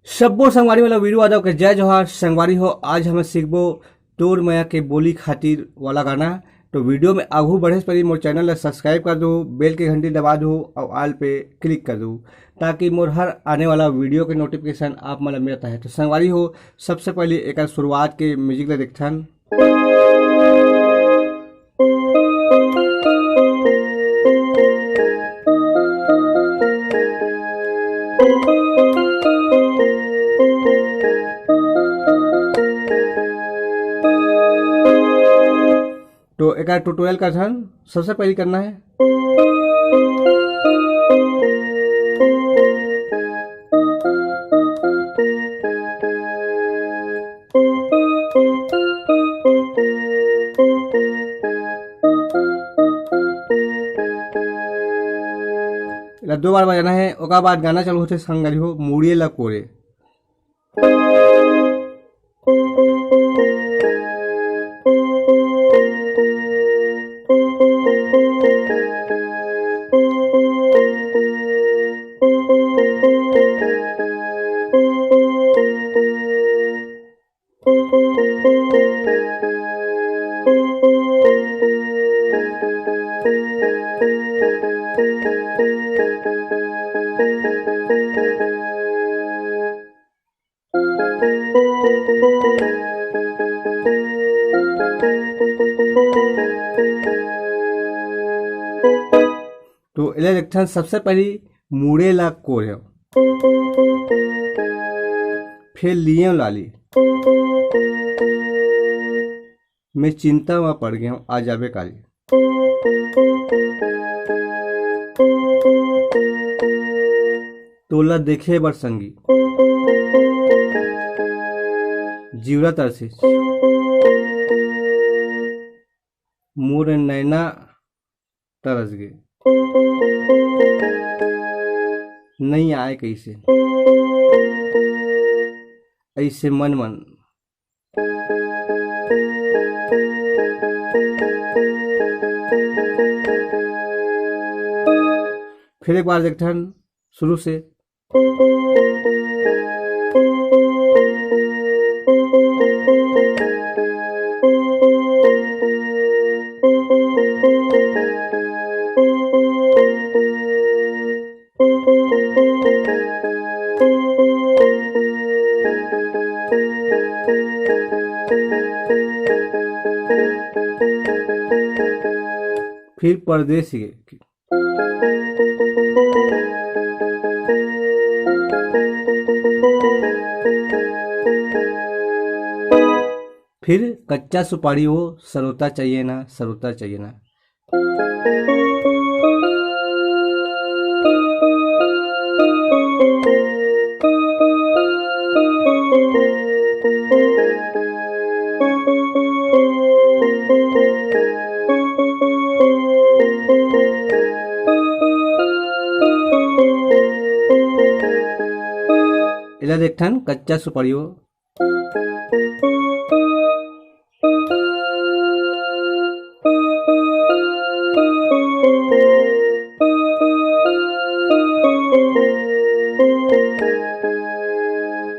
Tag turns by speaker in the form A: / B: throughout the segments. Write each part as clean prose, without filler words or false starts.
A: सब्बो संगवारी वाला वीडियो आदव के जय जोहार संगवारी हो। आज हमें सीखबो तोर मैया के बोली खातिर वाला गाना। तो वीडियो में आगू बढ़े से पहले मोर चैनल ला सब्सक्राइब कर दो, बेल के घंटी दबा दो और आल पे क्लिक कर दो ताकि मोर हर आने वाला वीडियो के नोटिफिकेशन आप मतलब मिलता है। तो संगवारी हो, सबसे पहले एक शुरुआत के म्यूजिक ला देखथन। तो एक ट्यूटोरियल का धन सबसे पहले करना है। दो बार बजाना है, ओका बाद गाना चालू होते संगरी हो मुड़िए ला कोरे। तो इलेक्शन सबसे पहले मुड़े ला कोरे, फिर लिए लाली। मैं चिंता में पड़ गया हूँ, आ जाबे काली। तोला देखे बर संगी जीवरा तरसी, मोर नैना तरस गए, नहीं आए कैसे ऐसे मन मन। फिर एक बार देखते शुरू से। फिर परदेसी फिर कच्चा सुपारी हो सरोता चाहिए ना, सरोता चाहिए ना। इला देखथन कच्चा सुपारी हो।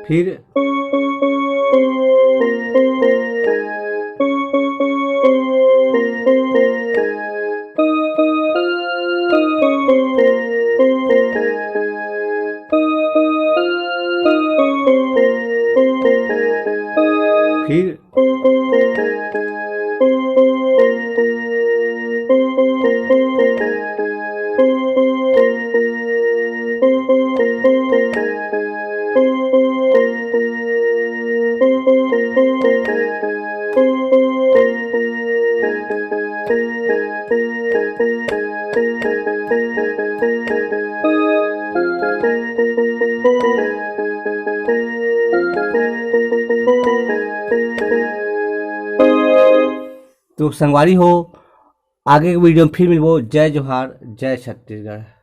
A: फिर फिर तो संगवारी हो, आगे के वीडियो में फिर मिलबो। जय जोहार, जय छत्तीसगढ़।